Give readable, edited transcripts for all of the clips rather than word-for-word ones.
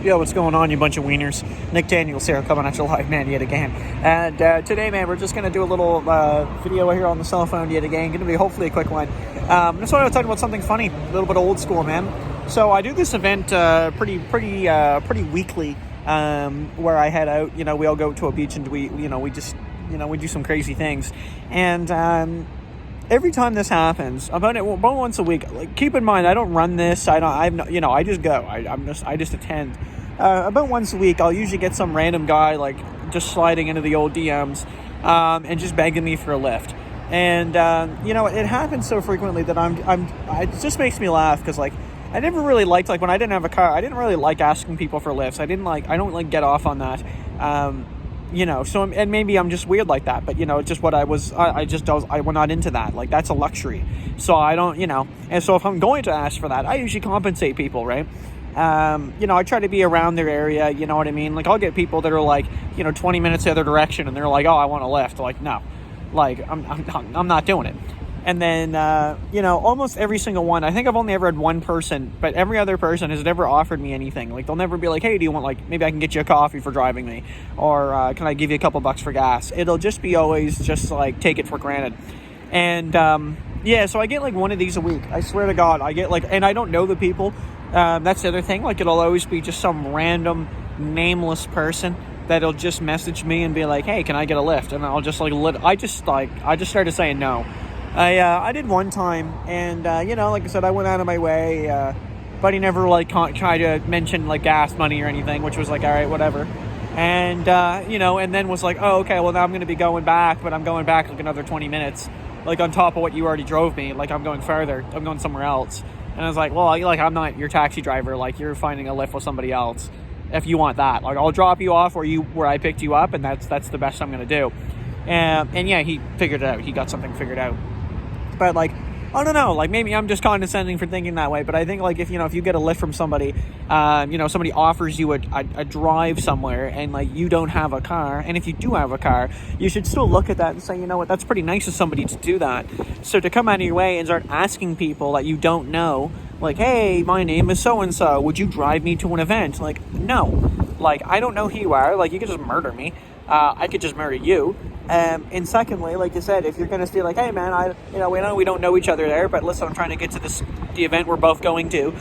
Yo, what's going on, you bunch of wieners? Nick Daniels here, coming at you live, man, yet again. And today, man, we're just going to do a little video here on the cell phone yet again. Going to be hopefully a quick one. Just wanted to talk about something funny, a little bit old school, man. So I do this event pretty weekly, where I head out. You know, we all go to a beach and we do some crazy things. And every time this happens, about once a week, like, keep in mind, I don't run this. I just go. I just attend. About once a week, I'll usually get some random guy like just sliding into the old DMs, and just begging me for a lift. And it happens so frequently that it just makes me laugh because, like, I never really liked, like, when I didn't have a car, I didn't really like asking people for lifts. I don't get off on that. So, and maybe I'm just weird like that, but, it's just what I was not into that. Like, that's a luxury. So I don't, and so if I'm going to ask for that, I usually compensate people, right? I try to be around their area, you know what I mean? Like, I'll get people that are like, 20 minutes the other direction and they're like, oh, I want a lift. Like, no, like, I'm not doing it. And then, almost every single one, I think I've only ever had one person, but every other person has never offered me anything. Like, they'll never be like, hey, do you want, like, maybe I can get you a coffee for driving me? Or can I give you a couple bucks for gas? It'll just be always just, like, take it for granted. And, so I get, like, one of these a week. I swear to God, I get, like, and I don't know the people. That's the other thing. Like, it'll always be just some random nameless person that'll just message me and be like, hey, can I get a lift? And I'll just, like, I just started saying no. I did one time, and, like I said, I went out of my way, but he never, like, tried to mention, like, gas money or anything, which was like, all right, whatever. And, and then was like, oh, okay, well, now I'm going to be going back, but I'm going back, like, another 20 minutes, like, on top of what you already drove me. Like, I'm going further. I'm going somewhere else. And I was like, well, like, I'm not your taxi driver. Like, you're finding a lift with somebody else if you want that. Like, I'll drop you off where I picked you up, and that's the best I'm going to do. And yeah, he figured it out. He got something figured out. But, like, I don't know, like, maybe I'm just condescending for thinking that way, but I think, like, if you get a lift from somebody, somebody offers you a drive somewhere, and, like, you don't have a car, and if you do have a car, you should still look at that and say, you know what, that's pretty nice of somebody to do that. So to come out of your way and start asking people that you don't know, like, hey, my name is so-and-so, would you drive me to an event? Like, no. Like, I don't know who you are. Like, you could just murder me. I could just murder you. And secondly, like you said, if you're going to be like, hey, man, we don't know each other there, but listen, I'm trying to get to the event we're both going to.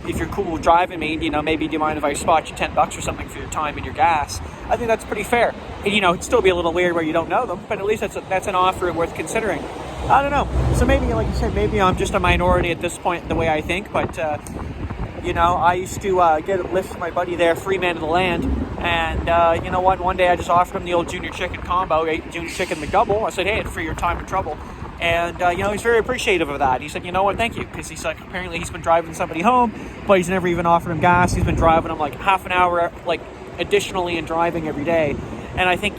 If you're cool with driving me, maybe do you mind if I spot you $10 or something for your time and your gas? I think that's pretty fair. And, it'd still be a little weird where you don't know them, but at least that's an offer worth considering. I don't know. So maybe, like you said, maybe I'm just a minority at this point the way I think, but, I used to get a lift from my buddy there, free man of the land. And, one day I just offered him the old junior chicken combo, ate junior chicken McDouble. I said, hey, it's for your time and trouble. And, he's very appreciative of that. He said, you know what, thank you. Because he's like, apparently he's been driving somebody home, but he's never even offered him gas. He's been driving him like half an hour, like, additionally in driving every day. And I think,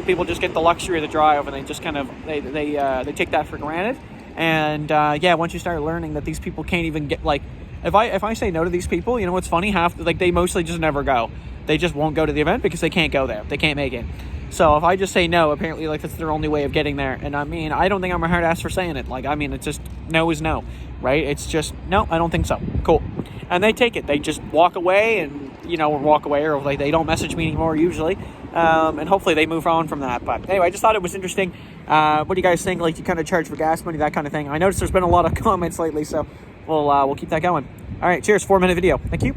people just get the luxury of the drive, and they just kind of, they take that for granted. And, once you start learning that these people can't even get, like, if I say no to these people, what's funny? They mostly just never go. They just won't go to the event because they can't go there. They can't make it. So if I just say no, apparently, like, that's their only way of getting there. And I mean, I don't think I'm a hard ass for saying it. Like, I mean, it's just no is no, right? It's just, no, I don't think so. Cool. And they take it. They just walk away and, or like they don't message me anymore usually. And hopefully they move on from that. But anyway, I just thought it was interesting. What do you guys think? Like, you kind of charge for gas money, that kind of thing. I noticed there's been a lot of comments lately, so we'll keep that going. All right, cheers. 4-minute video. Thank you.